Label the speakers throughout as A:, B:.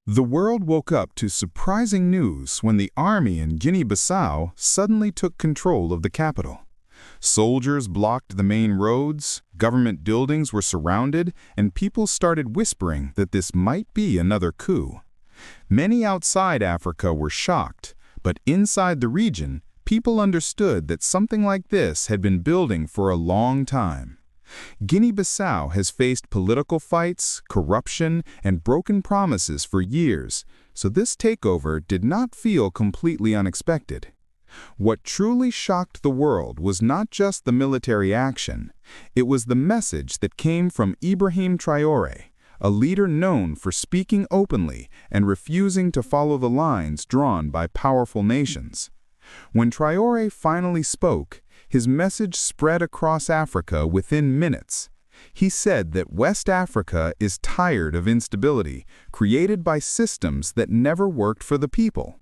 A: The world woke up to surprising news when the army in Guinea-Bissau suddenly took control of the capital. Soldiers blocked the main roads, government buildings were surrounded, and people started whispering that this might be another coup. Many outside Africa were shocked, but inside the region, people understood that something like this had been building for a long time. Guinea-Bissau has faced political fights, corruption, and broken promises for years, so this takeover did not feel completely unexpected. What truly shocked the world was not just the military action, it was the message that came from Ibrahim Traore, a leader known for speaking openly and refusing to follow the lines drawn by powerful nations. When Traoré finally spoke, his message spread across Africa within minutes. He said that West Africa is tired of instability created by systems that never worked for the people.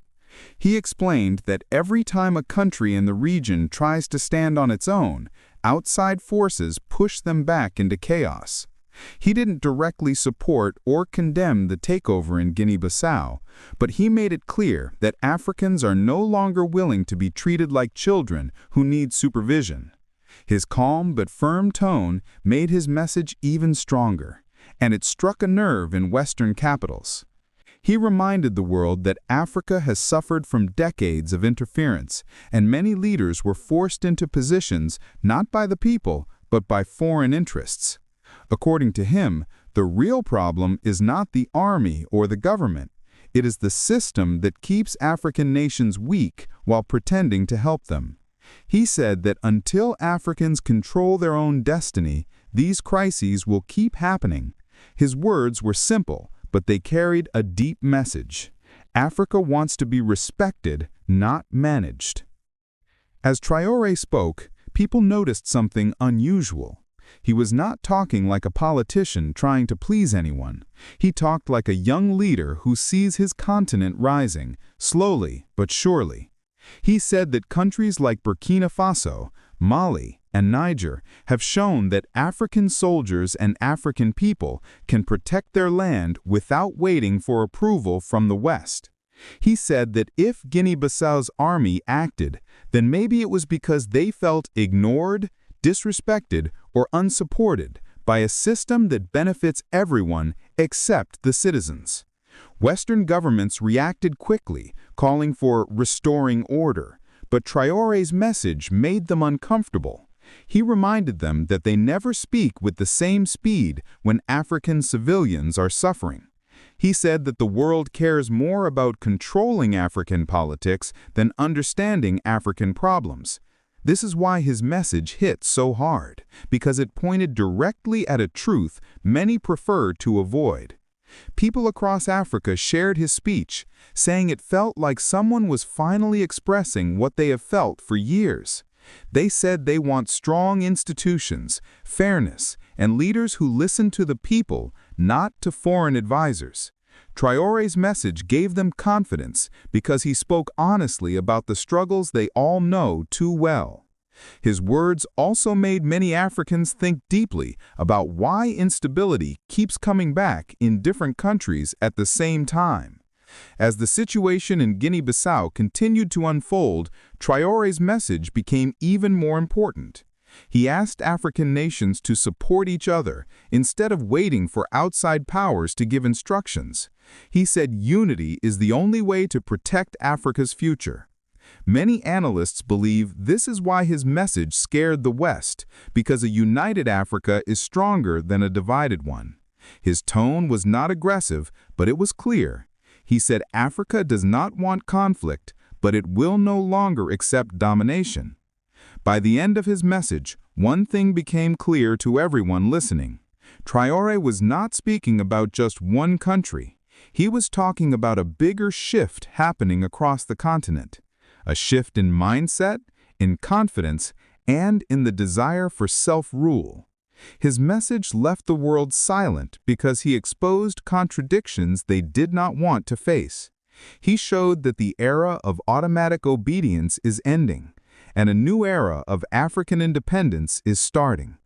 A: He explained that every time a country in the region tries to stand on its own, outside forces push them back into chaos. He didn't directly support or condemn the takeover in Guinea-Bissau, but he made it clear that Africans are no longer willing to be treated like children who need supervision. His calm but firm tone made his message even stronger, and it struck a nerve in Western capitals. He reminded the world that Africa has suffered from decades of interference, and many leaders were forced into positions not by the people, but by foreign interests. According to him, the real problem is not the army or the government. It is the system that keeps African nations weak while pretending to help them. He said that until Africans control their own destiny, these crises will keep happening. His words were simple, but they carried a deep message. Africa wants to be respected, not managed. As Traoré spoke, people noticed something unusual. He was not talking like a politician trying to please anyone. He talked like a young leader who sees his continent rising, slowly but surely. He said that countries like Burkina Faso, Mali, and Niger have shown that African soldiers and African people can protect their land without waiting for approval from the West. He said that if Guinea-Bissau's army acted, then maybe it was because they felt ignored, disrespected, or unsupported by a system that benefits everyone except the citizens. Western governments reacted quickly, calling for restoring order, but Traoré's message made them uncomfortable. He reminded them that they never speak with the same speed when African civilians are suffering. He said that the world cares more about controlling African politics than understanding African problems. This is why his message hit so hard, because it pointed directly at a truth many prefer to avoid. People across Africa shared his speech, saying it felt like someone was finally expressing what they have felt for years. They said they want strong institutions, fairness, and leaders who listen to the people, not to foreign advisors. Traoré's message gave them confidence because he spoke honestly about the struggles they all know too well. His words also made many Africans think deeply about why instability keeps coming back in different countries at the same time. As the situation in Guinea-Bissau continued to unfold, Traoré's message became even more important. He asked African nations to support each other instead of waiting for outside powers to give instructions. He said unity is the only way to protect Africa's future. Many analysts believe this is why his message scared the West, because a united Africa is stronger than a divided one. His tone was not aggressive, but it was clear. He said Africa does not want conflict, but it will no longer accept domination. By the end of his message, one thing became clear to everyone listening. Traoré was not speaking about just one country. He was talking about a bigger shift happening across the continent. A shift in mindset, in confidence, and in the desire for self-rule. His message left the world silent because he exposed contradictions they did not want to face. He showed that the era of automatic obedience is ending, and a new era of African independence is starting.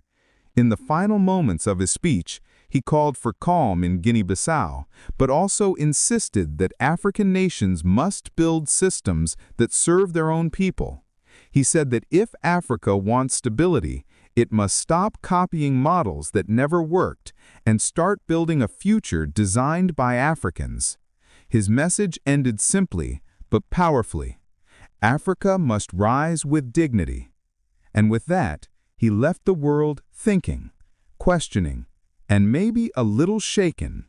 A: In the final moments of his speech, He called for calm in Guinea-Bissau, but also insisted that African nations must build systems that serve their own people. He said that if Africa wants stability, it must stop copying models that never worked and start building a future designed by Africans. His message ended simply, but powerfully. Africa must rise with dignity. And with that, he left the world thinking, questioning, and maybe a little shaken.